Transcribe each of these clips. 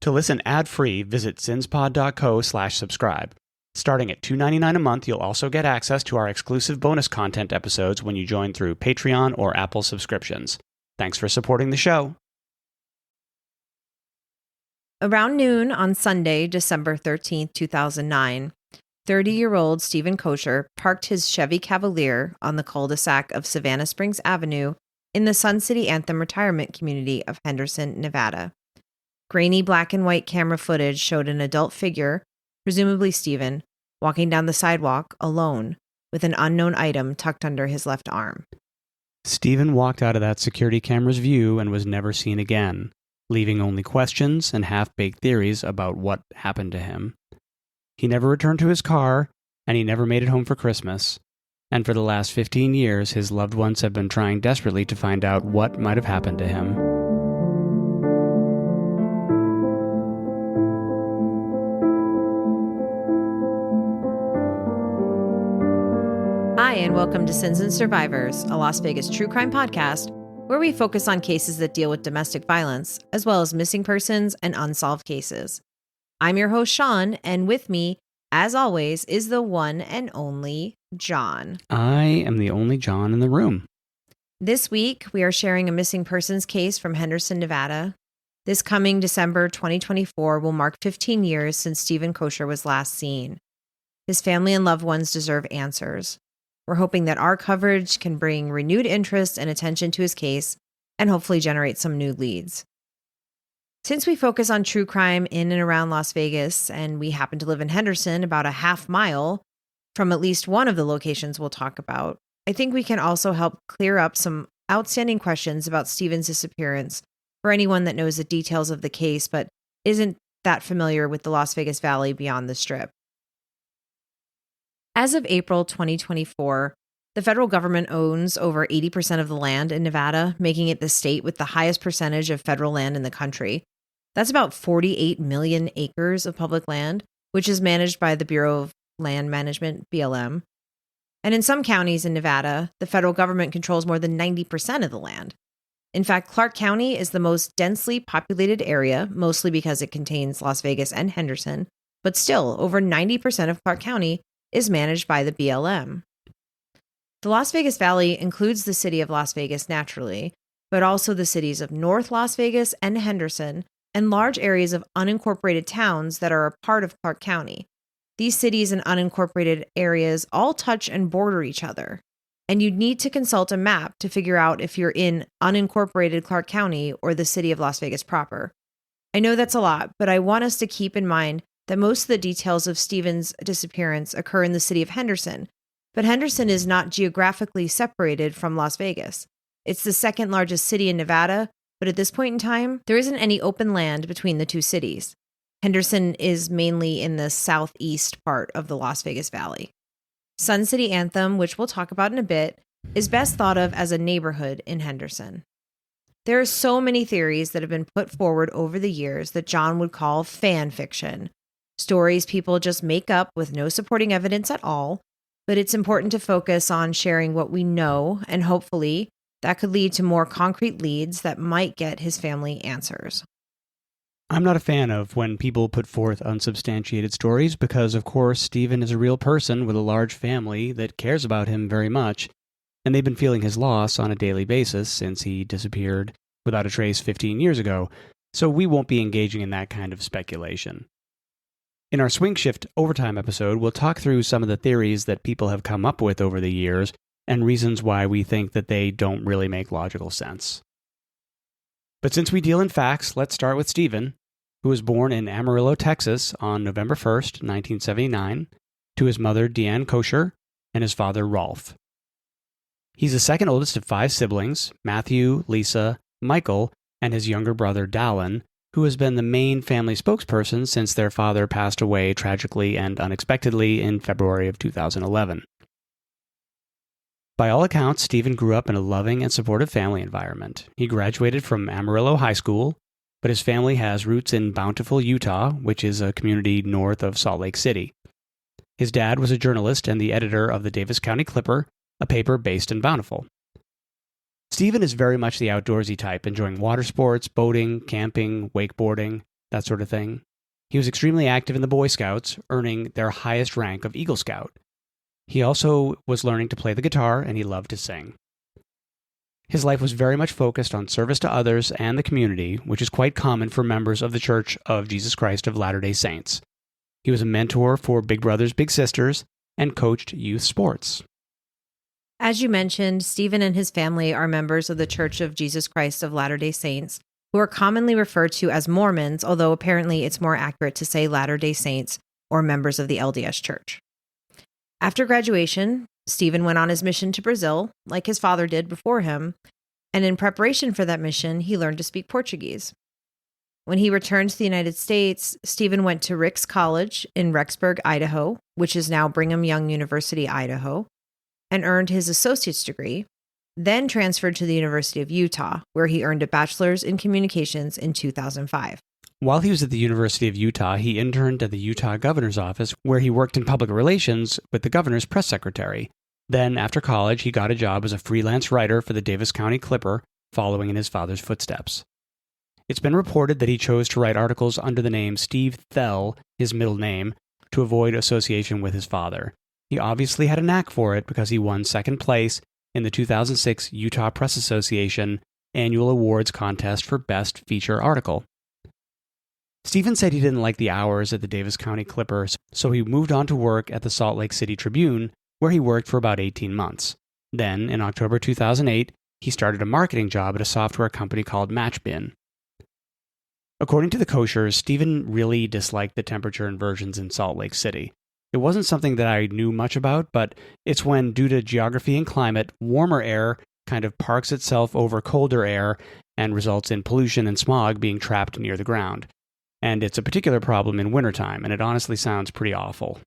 To listen ad-free, visit zinspod.co/subscribe. Starting at $2.99 a month, you'll also get access to our exclusive bonus content episodes when you join through Patreon or Apple subscriptions. Thanks for supporting the show. Around noon on Sunday, December 13th, 2009, 30-year-old Steven Koecher parked his Chevy Cavalier on the cul-de-sac of Savannah Springs Avenue in the Sun City Anthem retirement community of Henderson, Nevada. Grainy black and white camera footage showed an adult figure, presumably Steven, walking down the sidewalk alone with an unknown item tucked under his left arm. Steven walked out of that security camera's view and was never seen again, leaving only questions and half-baked theories about what happened to him. He never returned to his car, and he never made it home for Christmas. And for the last 15 years, his loved ones have been trying desperately to find out what might have happened to him. Hi, and welcome to Sins and Survivors, a Las Vegas true crime podcast where we focus on cases that deal with domestic violence, as well as missing persons and unsolved cases. I'm your host, Sean, and with me, as always, is the one and only John. I am the only John in the room. This week, we are sharing a missing persons case from Henderson, Nevada. This coming December 2024 will mark 15 years since Steven Koecher was last seen. His family and loved ones deserve answers. We're hoping that our coverage can bring renewed interest and attention to his case and hopefully generate some new leads. Since we focus on true crime in and around Las Vegas, and we happen to live in Henderson, about a half mile from at least one of the locations we'll talk about, I think we can also help clear up some outstanding questions about Steven's disappearance for anyone that knows the details of the case but isn't that familiar with the Las Vegas Valley beyond the Strip. As of April 2024, the federal government owns over 80% of the land in Nevada, making it the state with the highest percentage of federal land in the country. That's about 48 million acres of public land, which is managed by the Bureau of Land Management, BLM. And in some counties in Nevada, the federal government controls more than 90% of the land. In fact, Clark County is the most densely populated area, mostly because it contains Las Vegas and Henderson, but still, over 90% of Clark County is managed by the BLM. The Las Vegas Valley includes the city of Las Vegas naturally, but also the cities of North Las Vegas and Henderson, and large areas of unincorporated towns that are a part of Clark County. These cities and unincorporated areas all touch and border each other, and you'd need to consult a map to figure out if you're in unincorporated Clark County or the city of Las Vegas proper. I know that's a lot, but I want us to keep in mind that most of the details of Steven's disappearance occur in the city of Henderson, but Henderson is not geographically separated from Las Vegas. It's the second largest city in Nevada, but at this point in time, there isn't any open land between the two cities. Henderson is mainly in the southeast part of the Las Vegas Valley. Sun City Anthem, which we'll talk about in a bit, is best thought of as a neighborhood in Henderson. There are so many theories that have been put forward over the years that John would call fan fiction. Stories people just make up with no supporting evidence at all, but it's important to focus on sharing what we know, and hopefully that could lead to more concrete leads that might get his family answers. I'm not a fan of when people put forth unsubstantiated stories because, of course, Steven is a real person with a large family that cares about him very much, and they've been feeling his loss on a daily basis since he disappeared without a trace 15 years ago, so we won't be engaging in that kind of speculation. In our Swing Shift Overtime episode, we'll talk through some of the theories that people have come up with over the years and reasons why we think that they don't really make logical sense. But since we deal in facts, let's start with Steven, who was born in Amarillo, Texas on November 1st, 1979, to his mother Deanne Koecher and his father Rolf. He's the second oldest of 5 siblings, Matthew, Lisa, Michael, and his younger brother Dallin, who has been the main family spokesperson since their father passed away tragically and unexpectedly in February of 2011. By all accounts, Steven grew up in a loving and supportive family environment. He graduated from Amarillo High School, but his family has roots in Bountiful, Utah, which is a community north of Salt Lake City. His dad was a journalist and the editor of the Davis County Clipper, a paper based in Bountiful. Steven is very much the outdoorsy type, enjoying water sports, boating, camping, wakeboarding. that sort of thing. He was extremely active in the Boy Scouts, earning their highest rank of Eagle Scout. He also was learning to play the guitar, and he loved to sing. His life was very much focused on service to others and the community, which is quite common for members of the Church of Jesus Christ of Latter-day Saints. He was a mentor for Big Brothers Big Sisters and coached youth sports. As you mentioned, Stephen and his family are members of the Church of Jesus Christ of Latter-day Saints, who are commonly referred to as Mormons, although apparently it's more accurate to say Latter-day Saints or members of the LDS Church. After graduation, Stephen went on his mission to Brazil, like his father did before him, and in preparation for that mission, he learned to speak Portuguese. When he returned to the United States, Stephen went to Ricks College in Rexburg, Idaho, which is now Brigham Young University, Idaho, and earned his associate's degree, then transferred to the University of Utah, where he earned a bachelor's in communications in 2005. While he was at the University of Utah, he interned at the Utah governor's office, where he worked in public relations with the governor's press secretary. Then, after college, he got a job as a freelance writer for the Davis County Clipper, following in his father's footsteps. It's been reported that he chose to write articles under the name Steve Thel, his middle name, to avoid association with his father. He obviously had a knack for it because he won second place in the 2006 Utah Press Association Annual Awards Contest for Best Feature Article. Stephen said he didn't like the hours at the Davis County Clipper, so he moved on to work at the Salt Lake City Tribune, where he worked for about 18 months. Then, in October 2008, he started a marketing job at a software company called Matchbin. According to the Koechers, Stephen really disliked the temperature inversions in Salt Lake City. It wasn't something that I knew much about, but it's when, due to geography and climate, warmer air kind of parks itself over colder air and results in pollution and smog being trapped near the ground. And it's a particular problem in wintertime, and it honestly sounds pretty awful.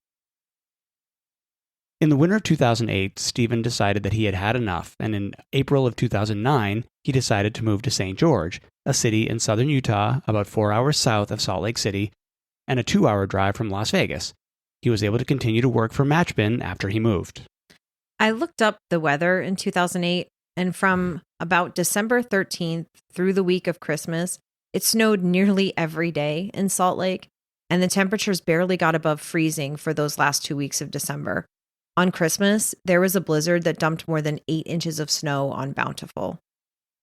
In the winter of 2008, Stephen decided that he had had enough, and in April of 2009, he decided to move to St. George, a city in southern Utah, about 4 hours south of Salt Lake City, and a 2-hour drive from Las Vegas. He was able to continue to work for Matchbin after he moved. I looked up the weather in 2008, and from about December 13th through the week of Christmas, it snowed nearly every day in Salt Lake, and the temperatures barely got above freezing for those last 2 weeks of December. On Christmas, there was a blizzard that dumped more than 8 inches of snow on Bountiful.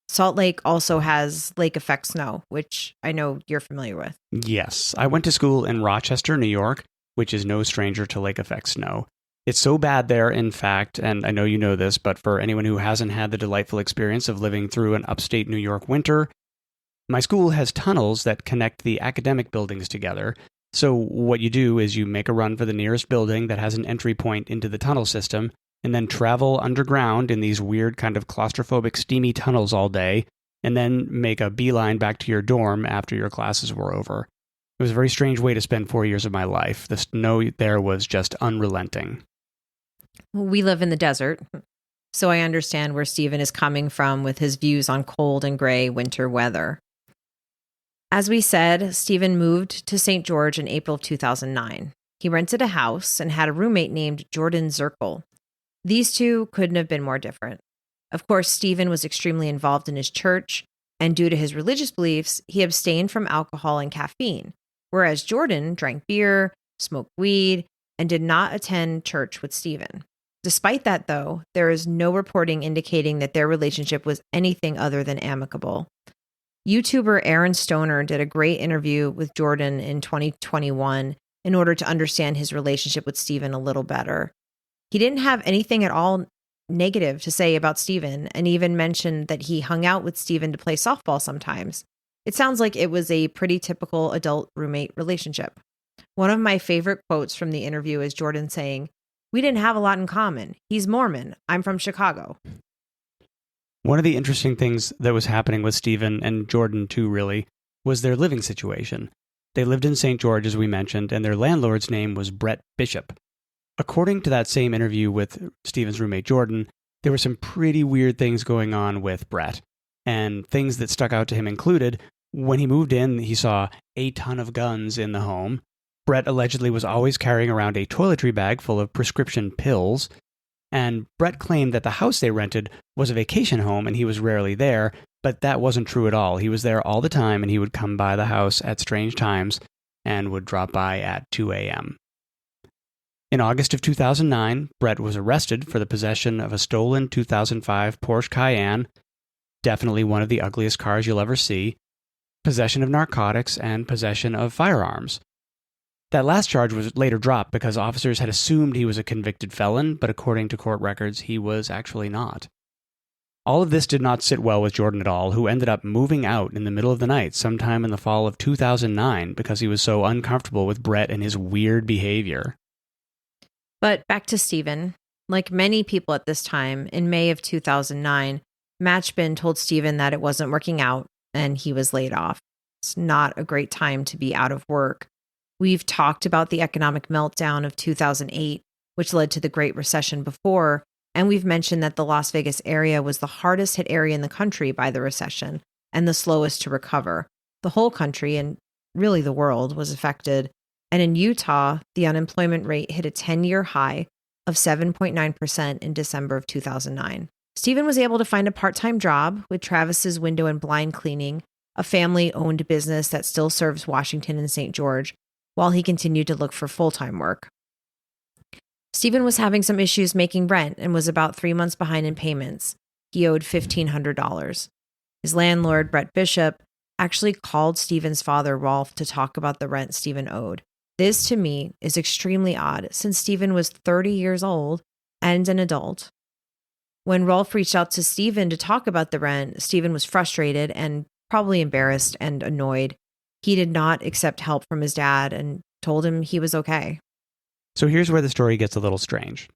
Salt Lake also has lake effect snow, which I know you're familiar with. Yes, I went to school in Rochester, New York, which is no stranger to lake effect snow. It's so bad there, in fact, and I know you know this, but for anyone who hasn't had the delightful experience of living through an upstate New York winter, my school has tunnels that connect the academic buildings together. So what you do is you make a run for the nearest building that has an entry point into the tunnel system, and then travel underground in these weird kind of claustrophobic steamy tunnels all day, and then make a beeline back to your dorm after your classes were over. It was a very strange way to spend 4 years of my life. The snow there was just unrelenting. We live in the desert, so I understand where Stephen is coming from with his views on cold and gray winter weather. As we said, Stephen moved to St. George in April of 2009. He rented a house and had a roommate named Jordan Zirkle. These two couldn't have been more different. Of course, Stephen was extremely involved in his church, and due to his religious beliefs, he abstained from alcohol and caffeine, whereas Jordan drank beer, smoked weed, and did not attend church with Stephen. Despite that, though, there is no reporting indicating that their relationship was anything other than amicable. YouTuber Aaron Stoner did a great interview with Jordan in 2021 in order to understand his relationship with Stephen a little better. He didn't have anything at all negative to say about Stephen, and even mentioned that he hung out with Stephen to play softball sometimes. It sounds like it was a pretty typical adult roommate relationship. One of my favorite quotes from the interview is Jordan saying, "We didn't have a lot in common. He's Mormon. I'm from Chicago." One of the interesting things that was happening with Stephen and Jordan too, really, was their living situation. They lived in St. George, as we mentioned, and their landlord's name was Brett Bishop. According to that same interview with Stephen's roommate Jordan, there were some pretty weird things going on with Brett. And things that stuck out to him included, when he moved in, he saw a ton of guns in the home. Brett allegedly was always carrying around a toiletry bag full of prescription pills. And Brett claimed that the house they rented was a vacation home and he was rarely there, but that wasn't true at all. He was there all the time and he would come by the house at strange times and would drop by at 2 a.m. In August of 2009, Brett was arrested for the possession of a stolen 2005 Porsche Cayenne, definitely one of the ugliest cars you'll ever see, possession of narcotics, and possession of firearms. That last charge was later dropped because officers had assumed he was a convicted felon, but according to court records, he was actually not. All of this did not sit well with Jordan at all, who ended up moving out in the middle of the night sometime in the fall of 2009 because he was so uncomfortable with Brett and his weird behavior. But back to Steven. Like many people at this time, in May of 2009, Matchbin told Steven that it wasn't working out and he was laid off. It's not a great time to be out of work. We've talked about the economic meltdown of 2008, which led to the Great Recession before, and we've mentioned that the Las Vegas area was the hardest hit area in the country by the recession and the slowest to recover. The whole country, and really the world, was affected. And in Utah, the unemployment rate hit a 10-year high of 7.9% in December of 2009. Steven was able to find a part-time job with Travis's Window and Blind Cleaning, a family-owned business that still serves Washington and St. George, while he continued to look for full-time work. Steven was having some issues making rent and was about 3 months behind in payments. He owed $1,500. His landlord, Brett Bishop, actually called Steven's father, Rolf, to talk about the rent Steven owed. This, to me, is extremely odd, since Steven was 30 years old and an adult. When Rolf reached out to Steven to talk about the rent, Steven was frustrated and probably embarrassed and annoyed. He did not accept help from his dad and told him he was okay. So here's where the story gets a little strange.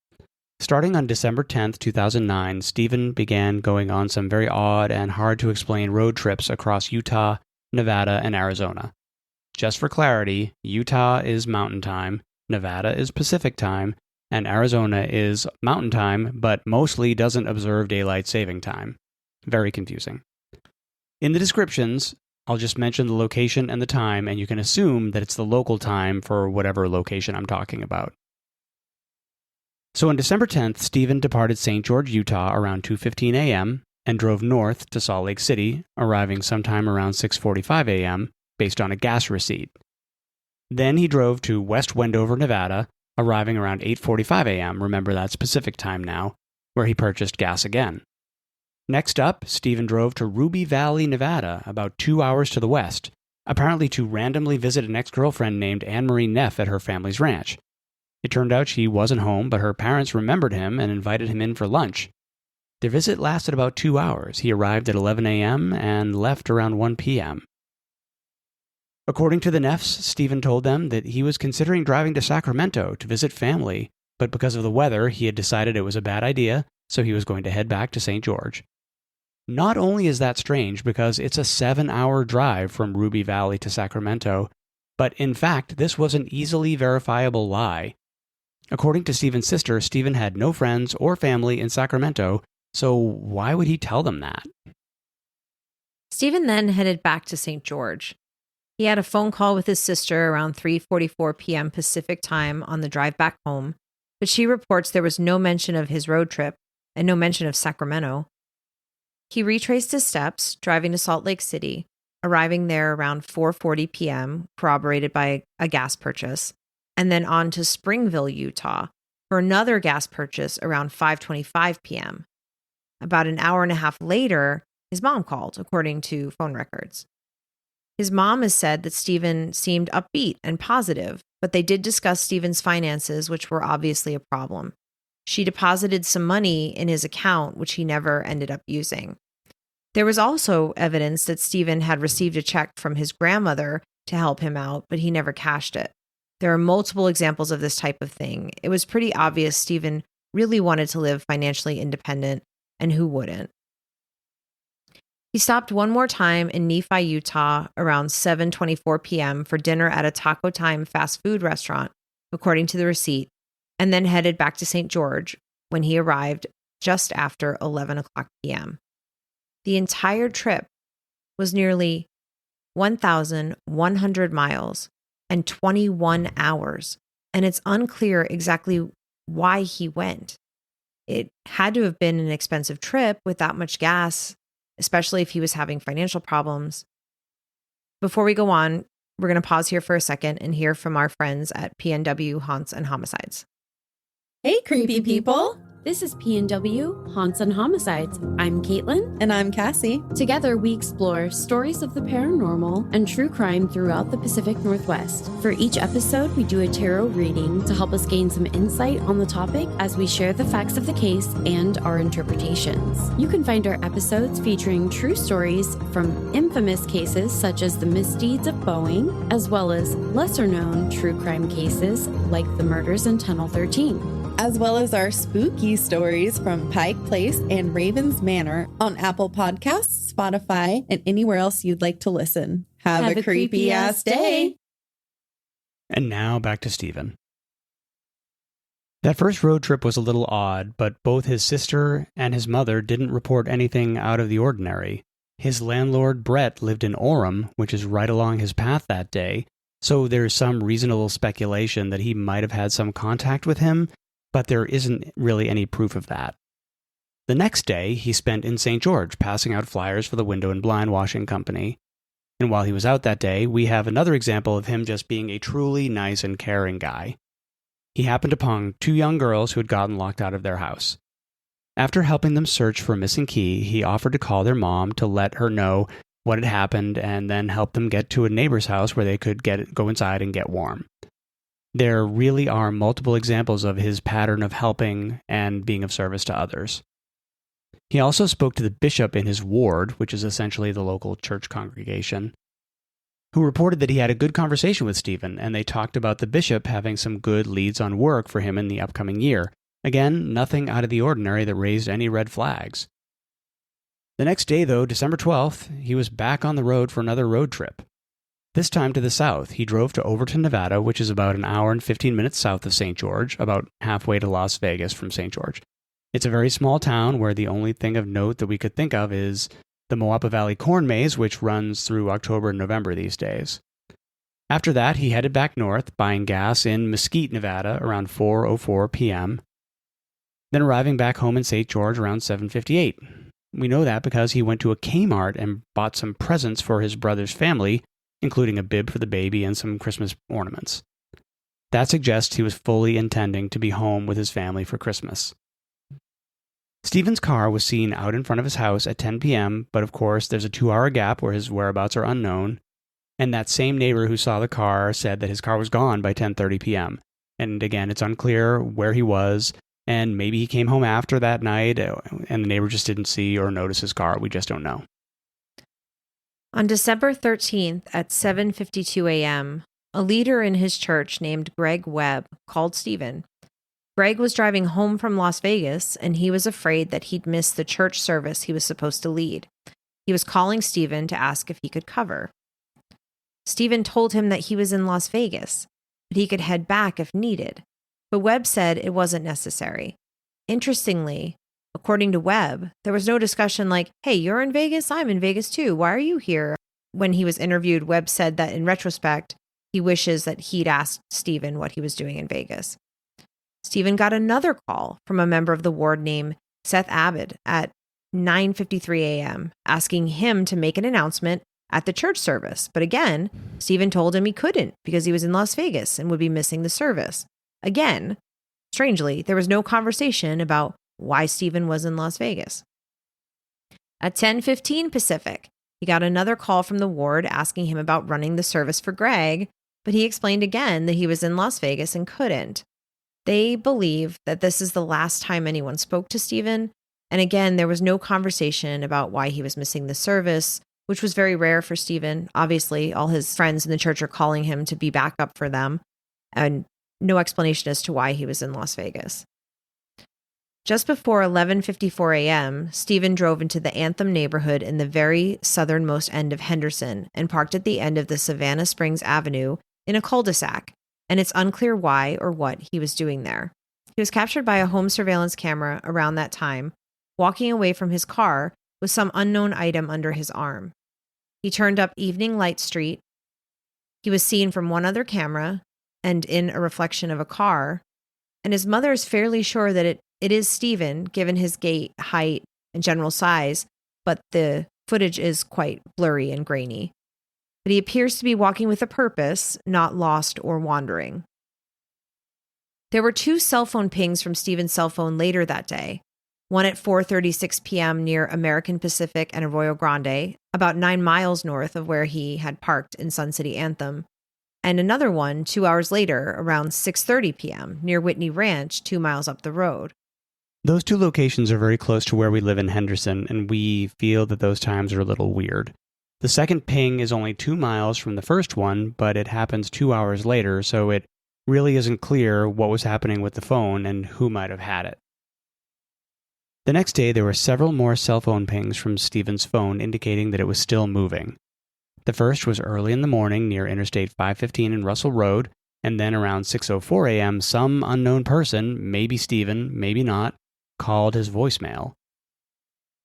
Starting on December 10th, 2009, Steven began going on some very odd and hard-to-explain road trips across Utah, Nevada, and Arizona. Just for clarity, Utah is Mountain Time, Nevada is Pacific Time, and Arizona is Mountain Time, but mostly doesn't observe Daylight Saving Time. Very confusing. In the descriptions, I'll just mention the location and the time, and you can assume that it's the local time for whatever location I'm talking about. So on December 10th, Steven departed St. George, Utah around 2:15 a.m. and drove north to Salt Lake City, arriving sometime around 6:45 a.m. based on a gas receipt. Then he drove to West Wendover, Nevada, arriving around 8:45 a.m., remember that's Pacific time now, where he purchased gas again. Next up, Steven drove to Ruby Valley, Nevada, about 2 hours to the west, apparently to randomly visit an ex-girlfriend named Anne-Marie Neff at her family's ranch. It turned out she wasn't home, but her parents remembered him and invited him in for lunch. Their visit lasted about 2 hours. He arrived at 11 a.m. and left around 1 p.m. According to the Neffs, Steven told them that he was considering driving to Sacramento to visit family, but because of the weather, he had decided it was a bad idea, so he was going to head back to St. George. Not only is that strange because it's a 7-hour drive from Ruby Valley to Sacramento, but in fact, this was an easily verifiable lie. According to Steven's sister, Steven had no friends or family in Sacramento, so why would he tell them that? Steven then headed back to St. George. He had a phone call with his sister around 3:44 p.m. Pacific time on the drive back home, but she reports there was no mention of his road trip and no mention of Sacramento. He retraced his steps, driving to Salt Lake City, arriving there around 4:40 p.m., corroborated by a gas purchase, and then on to Springville, Utah, for another gas purchase around 5:25 p.m. About an hour and a half later, his mom called, according to phone records. His mom has said that Steven seemed upbeat and positive, but they did discuss Steven's finances, which were obviously a problem. She deposited some money in his account, which he never ended up using. There was also evidence that Steven had received a check from his grandmother to help him out, but he never cashed it. There are multiple examples of this type of thing. It was pretty obvious Steven really wanted to live financially independent, and who wouldn't? He stopped one more time in Nephi, Utah, around 7:24 p.m. for dinner at a Taco Time fast food restaurant, according to the receipt, and then headed back to St. George when he arrived just after 11 o'clock p.m. The entire trip was nearly 1,100 miles and 21 hours, and it's unclear exactly why he went. It had to have been an expensive trip with that much gas, especially if he was having financial problems. Before we go on, we're going to pause here for a second and hear from our friends at PNW Haunts and Homicides. Hey, creepy people! This is PNW Haunts and Homicides. I'm Caitlin. And I'm Cassie. Together, we explore stories of the paranormal and true crime throughout the Pacific Northwest. For each episode, we do a tarot reading to help us gain some insight on the topic as we share the facts of the case and our interpretations. You can find our episodes featuring true stories from infamous cases such as the misdeeds of Boeing, as well as lesser-known true crime cases like the murders in Tunnel 13. As well as our spooky stories from Pike Place and Ravens Manor on Apple Podcasts, Spotify, and anywhere else you'd like to listen. Have a creepy-ass day. And now back to Steven. That first road trip was a little odd, but both his sister and his mother didn't report anything out of the ordinary. His landlord, Brett, lived in Orem, which is right along his path that day, so there's some reasonable speculation that he might have had some contact with him, but there isn't really any proof of that. The next day, he spent in St. George passing out flyers for the window and blind washing company. And while he was out that day, we have another example of him just being a truly nice and caring guy. He happened upon two young girls who had gotten locked out of their house. After helping them search for a missing key, he offered to call their mom to let her know what had happened and then help them get to a neighbor's house where they could go inside and get warm. There really are multiple examples of his pattern of helping and being of service to others. He also spoke to the bishop in his ward, which is essentially the local church congregation, who reported that he had a good conversation with Steven, and they talked about the bishop having some good leads on work for him in the upcoming year. Again, nothing out of the ordinary that raised any red flags. The next day, though, December 12th, he was back on the road for another road trip. This time to the south. He drove to Overton, Nevada, which is about an hour and 15 minutes south of St. George, about halfway to Las Vegas from St. George. It's a very small town where the only thing of note that we could think of is the Moapa Valley Corn Maze, which runs through October and November these days. After that, he headed back north, buying gas in Mesquite, Nevada, around 4:04 p.m., then arriving back home in St. George around 7:58. We know that because he went to a Kmart and bought some presents for his brother's family, including a bib for the baby and some Christmas ornaments. That suggests he was fully intending to be home with his family for Christmas. Steven's car was seen out in front of his house at 10 p.m., but of course there's a 2-hour gap where his whereabouts are unknown, and that same neighbor who saw the car said that his car was gone by 10:30 p.m. And again, it's unclear where he was, and maybe he came home after that night, and the neighbor just didn't see or notice his car. We just don't know. On December 13th at 7:52 a.m., a leader in his church named Greg Webb called Steven. Greg was driving home from Las Vegas, and he was afraid that he'd miss the church service he was supposed to lead. He was calling Steven to ask if he could cover. Steven told him that he was in Las Vegas, but he could head back if needed. But Webb said it wasn't necessary. Interestingly, according to Webb, there was no discussion like, hey, you're in Vegas, I'm in Vegas too, why are you here? When he was interviewed, Webb said that in retrospect, he wishes that he'd asked Steven what he was doing in Vegas. Steven got another call from a member of the ward named Seth Abbott at 9:53 a.m., asking him to make an announcement at the church service. But again, Steven told him he couldn't because he was in Las Vegas and would be missing the service. Again, strangely, there was no conversation about why Steven was in Las Vegas. At 10:15 Pacific, he got another call from the ward asking him about running the service for Greg, but he explained again that he was in Las Vegas and couldn't. They believe that this is the last time anyone spoke to Steven, and again, there was no conversation about why he was missing the service, which was very rare for Steven. Obviously, all his friends in the church are calling him to be back up for them, and no explanation as to why he was in Las Vegas. Just before 11:54 a.m., Steven drove into the Anthem neighborhood in the very southernmost end of Henderson and parked at the end of the Savannah Springs Avenue in a cul-de-sac, and it's unclear why or what he was doing there. He was captured by a home surveillance camera around that time, walking away from his car with some unknown item under his arm. He turned up Evening Light Street. He was seen from one other camera and in a reflection of a car, and his mother is fairly sure that it it is Steven, given his gait, height, and general size, but the footage is quite blurry and grainy. But he appears to be walking with a purpose, not lost or wandering. There were 2 cell phone pings from Steven's cell phone later that day, one at 4:36 p.m. near American Pacific and Arroyo Grande, about 9 miles north of where he had parked in Sun City Anthem, and another one 2 hours later around 6:30 p.m. near Whitney Ranch, 2 miles up the road. Those 2 locations are very close to where we live in Henderson, and we feel that those times are a little weird. The second ping is only 2 miles from the first one, but it happens 2 hours later, so it really isn't clear what was happening with the phone and who might have had it. The next day, there were several more cell phone pings from Steven's phone indicating that it was still moving. The first was early in the morning near Interstate 515 and Russell Road, and then around 6:04 a.m., some unknown person, maybe Steven, maybe not, called his voicemail.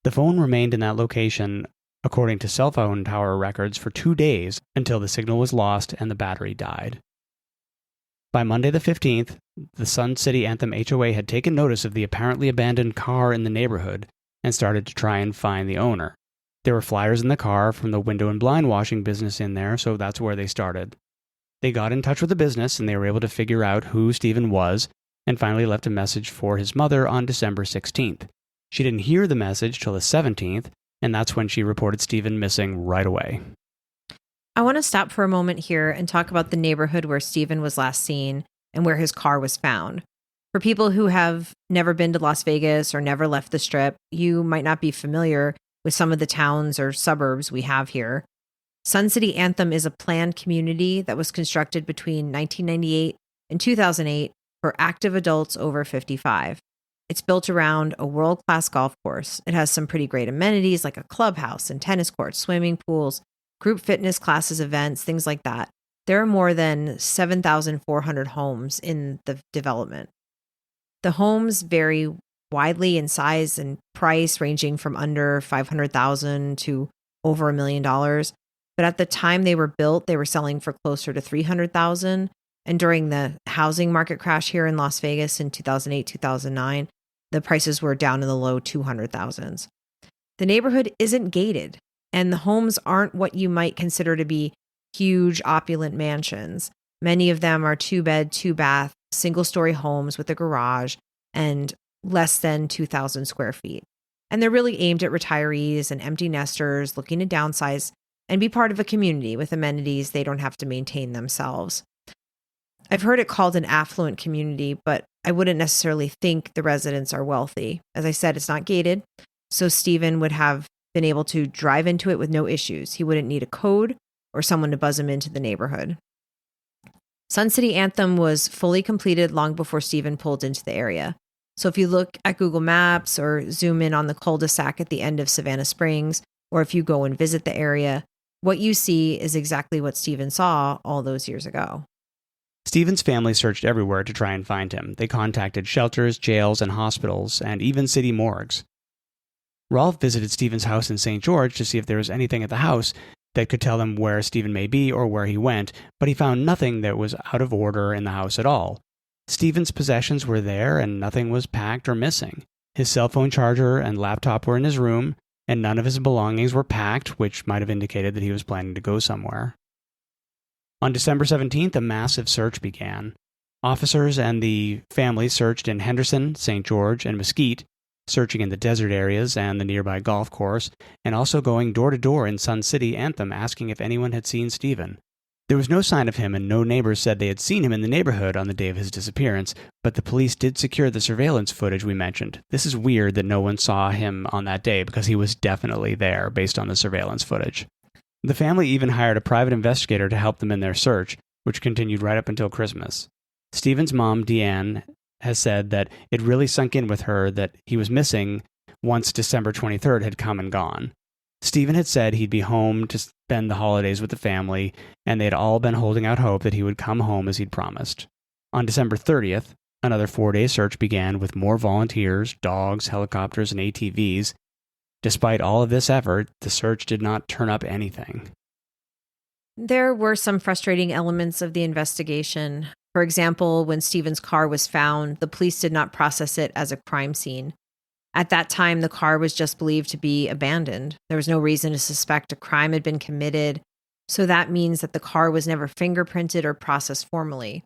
The phone remained in that location, according to cell phone tower records, for 2 days until the signal was lost and the battery died. By Monday the 15th, the Sun City Anthem HOA had taken notice of the apparently abandoned car in the neighborhood and started to try and find the owner. There were flyers in the car from the window and blind washing business in there, so that's where they started. They got in touch with the business and they were able to figure out who Steven was and finally left a message for his mother on December 16th. She didn't hear the message till the 17th, and that's when she reported Steven missing right away. I want to stop for a moment here and talk about the neighborhood where Steven was last seen and where his car was found. For people who have never been to Las Vegas or never left the Strip, you might not be familiar with some of the towns or suburbs we have here. Sun City Anthem is a planned community that was constructed between 1998 and 2008 for active adults over 55. It's built around a world-class golf course. It has some pretty great amenities like a clubhouse and tennis courts, swimming pools, group fitness classes, events, things like that. There are more than 7,400 homes in the development. The homes vary widely in size and price, ranging from under $500,000 to over $1 million. But at the time they were built, they were selling for closer to $300,000. And during the housing market crash here in Las Vegas in 2008, 2009, the prices were down in the low 200,000s. The neighborhood isn't gated, and the homes aren't what you might consider to be huge, opulent mansions. Many of them are 2-bed, 2-bath, single-story homes with a garage and less than 2,000 square feet. And they're really aimed at retirees and empty nesters looking to downsize and be part of a community with amenities they don't have to maintain themselves. I've heard it called an affluent community, but I wouldn't necessarily think the residents are wealthy. As I said, it's not gated, so Steven would have been able to drive into it with no issues. He wouldn't need a code or someone to buzz him into the neighborhood. Sun City Anthem was fully completed long before Steven pulled into the area. So if you look at Google Maps or zoom in on the cul-de-sac at the end of Savannah Springs, or if you go and visit the area, what you see is exactly what Steven saw all those years ago. Steven's family searched everywhere to try and find him. They contacted shelters, jails, and hospitals, and even city morgues. Rolf visited Steven's house in St. George to see if there was anything at the house that could tell him where Steven may be or where he went, but he found nothing that was out of order in the house at all. Steven's possessions were there and nothing was packed or missing. His cell phone charger and laptop were in his room, and none of his belongings were packed, which might have indicated that he was planning to go somewhere. On December 17th, a massive search began. Officers and the family searched in Henderson, St. George, and Mesquite, searching in the desert areas and the nearby golf course, and also going door to door in Sun City Anthem asking if anyone had seen Steven. There was no sign of him, and no neighbors said they had seen him in the neighborhood on the day of his disappearance, but the police did secure the surveillance footage we mentioned. This is weird that no one saw him on that day because he was definitely there based on the surveillance footage. The family even hired a private investigator to help them in their search, which continued right up until Christmas. Steven's mom, Deanne, has said that it really sunk in with her that he was missing once December 23rd had come and gone. Steven had said he'd be home to spend the holidays with the family, and they had all been holding out hope that he would come home as he'd promised. On December 30th, another 4-day search began with more volunteers, dogs, helicopters, and ATVs. Despite all of this effort, the search did not turn up anything. There were some frustrating elements of the investigation. For example, when Steven's car was found, the police did not process it as a crime scene. At that time, the car was just believed to be abandoned. There was no reason to suspect a crime had been committed, so that means that the car was never fingerprinted or processed formally.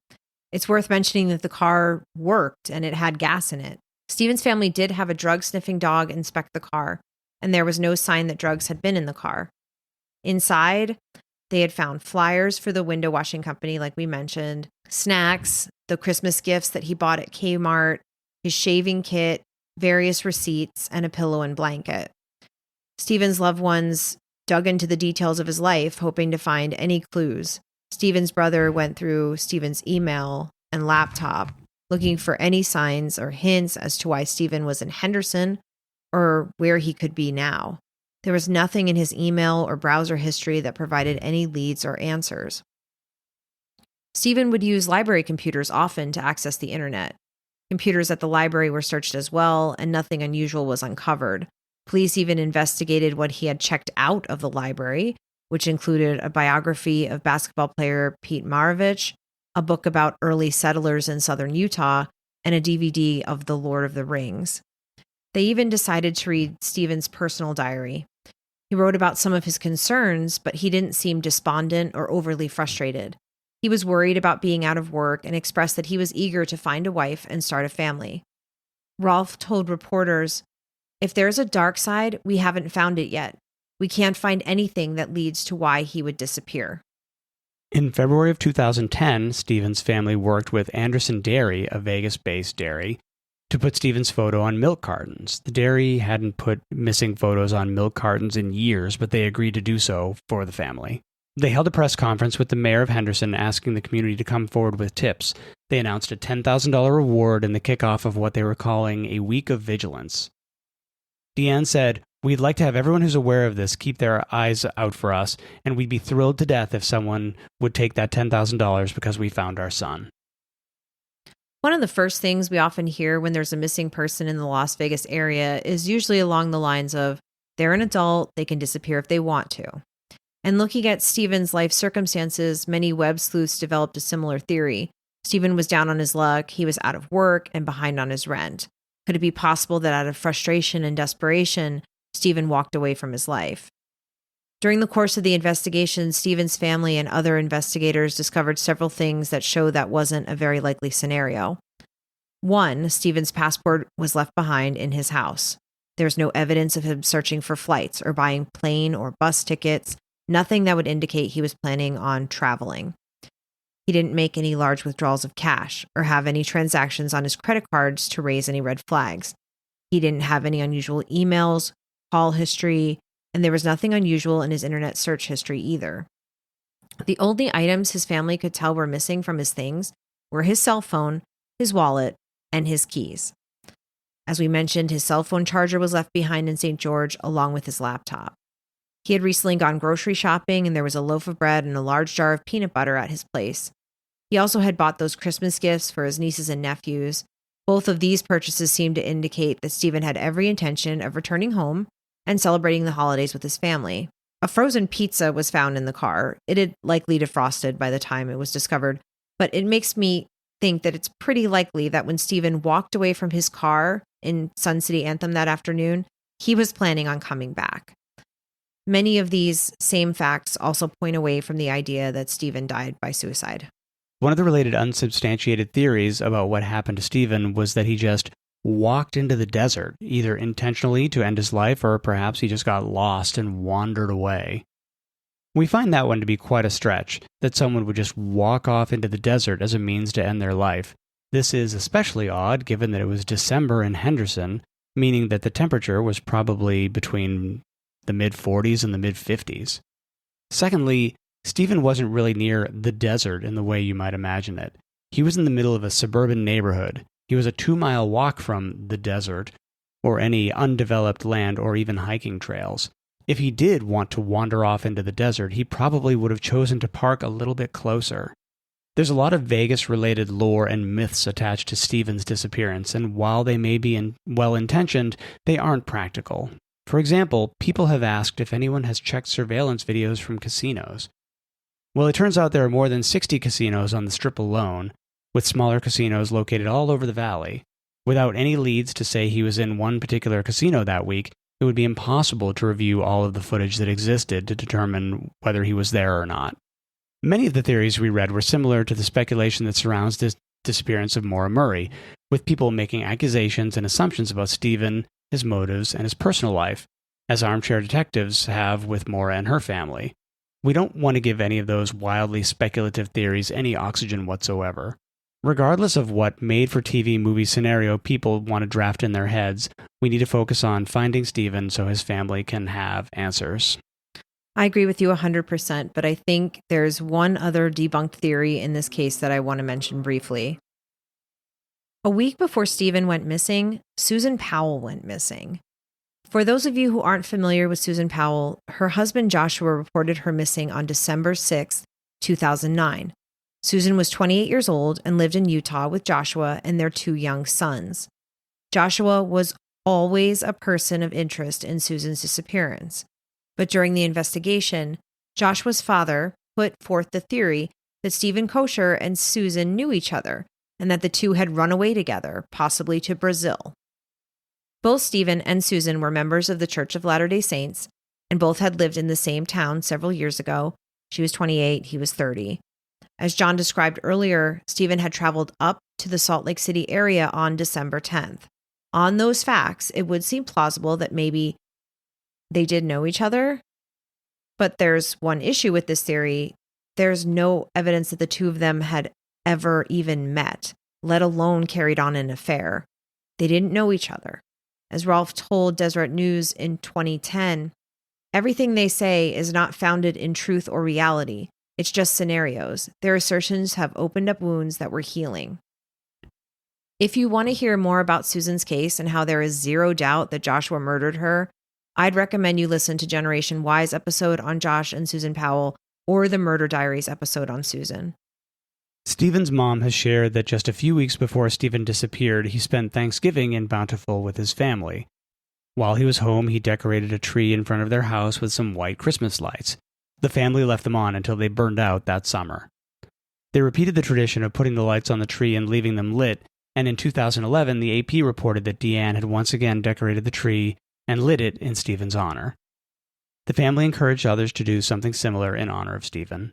It's worth mentioning that the car worked and it had gas in it. Steven's family did have a drug-sniffing dog inspect the car, and there was no sign that drugs had been in the car. Inside, they had found flyers for the window washing company, like we mentioned, snacks, the Christmas gifts that he bought at Kmart, his shaving kit, various receipts, and a pillow and blanket. Steven's loved ones dug into the details of his life, hoping to find any clues. Steven's brother went through Steven's email and laptop, looking for any signs or hints as to why Steven was in Henderson or where he could be now. There was nothing in his email or browser history that provided any leads or answers. Steven would use library computers often to access the internet. Computers at the library were searched as well, and nothing unusual was uncovered. Police even investigated what he had checked out of the library, which included a biography of basketball player Pete Maravich, a book about early settlers in southern Utah, and a DVD of The Lord of the Rings. They even decided to read Steven's personal diary. He wrote about some of his concerns, but he didn't seem despondent or overly frustrated. He was worried about being out of work and expressed that he was eager to find a wife and start a family. Rolfe told reporters, "If there's a dark side, we haven't found it yet. We can't find anything that leads to why he would disappear." In February of 2010, Steven's family worked with Anderson Dairy, a Vegas-based dairy, to put Steven's photo on milk cartons. The dairy hadn't put missing photos on milk cartons in years, but they agreed to do so for the family. They held a press conference with the mayor of Henderson asking the community to come forward with tips. They announced a $10,000 reward and the kickoff of what they were calling a week of vigilance. Deanne said, "We'd like to have everyone who's aware of this keep their eyes out for us, and we'd be thrilled to death if someone would take that $10,000 because we found our son." One of the first things we often hear when there's a missing person in the Las Vegas area is usually along the lines of, they're an adult, they can disappear if they want to. And looking at Steven's life circumstances, many web sleuths developed a similar theory. Steven was down on his luck, he was out of work, and behind on his rent. Could it be possible that out of frustration and desperation, Steven walked away from his life? During the course of the investigation, Steven's family and other investigators discovered several things that show that wasn't a very likely scenario. One, Steven's passport was left behind in his house. There's no evidence of him searching for flights or buying plane or bus tickets, nothing that would indicate he was planning on traveling. He didn't make any large withdrawals of cash or have any transactions on his credit cards to raise any red flags. He didn't have any unusual emails, call history, and there was nothing unusual in his internet search history either. The only items his family could tell were missing from his things were his cell phone, his wallet, and his keys. As we mentioned, his cell phone charger was left behind in St. George along with his laptop. He had recently gone grocery shopping and there was a loaf of bread and a large jar of peanut butter at his place. He also had bought those Christmas gifts for his nieces and nephews. Both of these purchases seemed to indicate that Steven had every intention of returning home and celebrating the holidays with his family. A frozen pizza was found in the car. It had likely defrosted by the time it was discovered, but it makes me think that it's pretty likely that when Steven walked away from his car in Sun City Anthem that afternoon, he was planning on coming back. Many of these same facts also point away from the idea that Steven died by suicide. One of the related unsubstantiated theories about what happened to Steven was that he just walked into the desert, either intentionally to end his life or perhaps he just got lost and wandered away. We find that one to be quite a stretch, that someone would just walk off into the desert as a means to end their life. This is especially odd given that it was December in Henderson, meaning that the temperature was probably between the mid-40s and the mid-50s. Secondly, Steven wasn't really near the desert in the way you might imagine it. He was in the middle of a suburban neighborhood. He was a 2-mile walk from the desert, or any undeveloped land or even hiking trails. If he did want to wander off into the desert, he probably would have chosen to park a little bit closer. There's a lot of Vegas-related lore and myths attached to Steven's disappearance, and while they may be well-intentioned, they aren't practical. For example, people have asked if anyone has checked surveillance videos from casinos. Well, it turns out there are more than 60 casinos on the Strip alone, with smaller casinos located all over the valley. Without any leads to say he was in one particular casino that week, it would be impossible to review all of the footage that existed to determine whether he was there or not. Many of the theories we read were similar to the speculation that surrounds the disappearance of Maura Murray, with people making accusations and assumptions about Steven, his motives, and his personal life, as armchair detectives have with Maura and her family. We don't want to give any of those wildly speculative theories any oxygen whatsoever. Regardless of what made-for-TV movie scenario people want to draft in their heads, we need to focus on finding Steven so his family can have answers. I agree with you 100%, but I think there's one other debunked theory in this case that I want to mention briefly. A week before Steven went missing, Susan Powell went missing. For those of you who aren't familiar with Susan Powell, her husband Joshua reported her missing on December 6, 2009. Susan was 28 years old and lived in Utah with Joshua and their 2 young sons. Joshua was always a person of interest in Susan's disappearance. But during the investigation, Joshua's father put forth the theory that Steven Koecher and Susan knew each other and that the two had run away together, possibly to Brazil. Both Steven and Susan were members of the Church of Latter-day Saints, and both had lived in the same town several years ago. She was 28, he was 30. As John described earlier, Steven had traveled up to the Salt Lake City area on December 10th. On those facts, it would seem plausible that maybe they did know each other. But there's one issue with this theory. There's no evidence that the two of them had ever even met, let alone carried on an affair. They didn't know each other. As Rolf told Deseret News in 2010, everything they say is not founded in truth or reality. It's just scenarios. Their assertions have opened up wounds that were healing. If you want to hear more about Susan's case and how there is zero doubt that Joshua murdered her, I'd recommend you listen to Generation Y's episode on Josh and Susan Powell or the Murder Diaries episode on Susan. Steven's mom has shared that just a few weeks before Steven disappeared, he spent Thanksgiving in Bountiful with his family. While he was home, he decorated a tree in front of their house with some white Christmas lights. The family left them on until they burned out that summer. They repeated the tradition of putting the lights on the tree and leaving them lit, and in 2011, the AP reported that Deanne had once again decorated the tree and lit it in Steven's honor. The family encouraged others to do something similar in honor of Steven.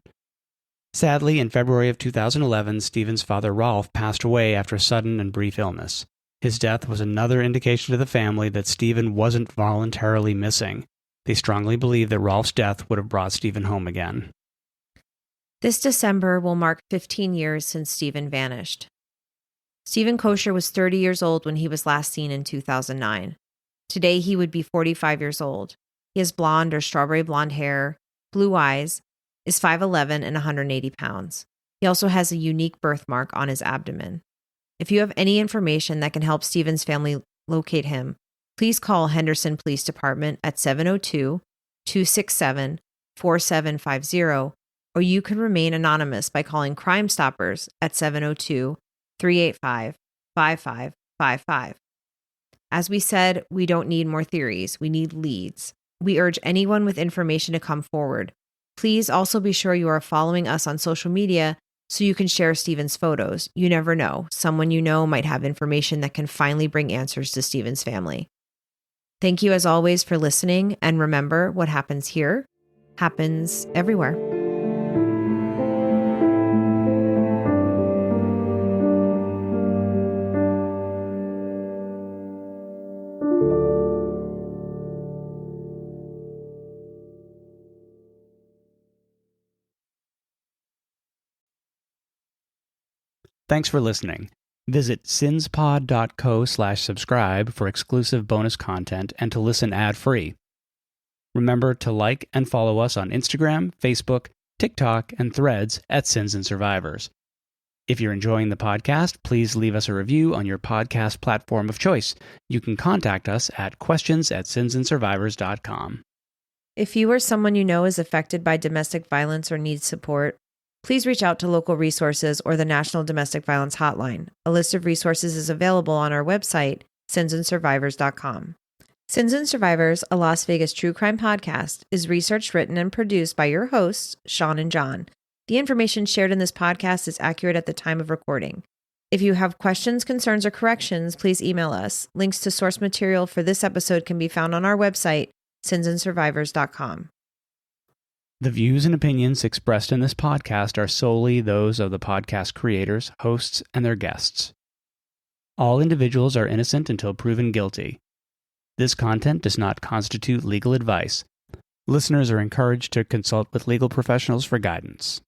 Sadly, in February of 2011, Steven's father Rolf passed away after a sudden and brief illness. His death was another indication to the family that Steven wasn't voluntarily missing. They strongly believe that Rolf's death would have brought Steven home again. This December will mark 15 years since Steven vanished. Steven Koecher was 30 years old when he was last seen in 2009. Today he would be 45 years old. He has blonde or strawberry blonde hair, blue eyes, is 5'11" and 180 pounds. He also has a unique birthmark on his abdomen. If you have any information that can help Steven's family locate him, please call Henderson Police Department at 702-267-4750, or you can remain anonymous by calling Crime Stoppers at 702-385-5555. As we said, we don't need more theories. We need leads. We urge anyone with information to come forward. Please also be sure you are following us on social media so you can share Steven's photos. You never know. Someone you know might have information that can finally bring answers to Steven's family. Thank you as always for listening, and remember, what happens here happens everywhere. Thanks for listening. Visit sinspod.co/subscribe for exclusive bonus content and to listen ad-free. Remember to like and follow us on Instagram, Facebook, TikTok, and Threads at Sins and Survivors. If you're enjoying the podcast, please leave us a review on your podcast platform of choice. You can contact us at questions@sinsandsurvivors.com. If you or someone you know is affected by domestic violence or needs support, please reach out to local resources or the National Domestic Violence Hotline. A list of resources is available on our website, sinsandsurvivors.com. Sins and Survivors, a Las Vegas true crime podcast, is researched, written, and produced by your hosts, Sean and John. The information shared in this podcast is accurate at the time of recording. If you have questions, concerns, or corrections, please email us. Links to source material for this episode can be found on our website, sinsandsurvivors.com. The views and opinions expressed in this podcast are solely those of the podcast creators, hosts, and their guests. All individuals are innocent until proven guilty. This content does not constitute legal advice. Listeners are encouraged to consult with legal professionals for guidance.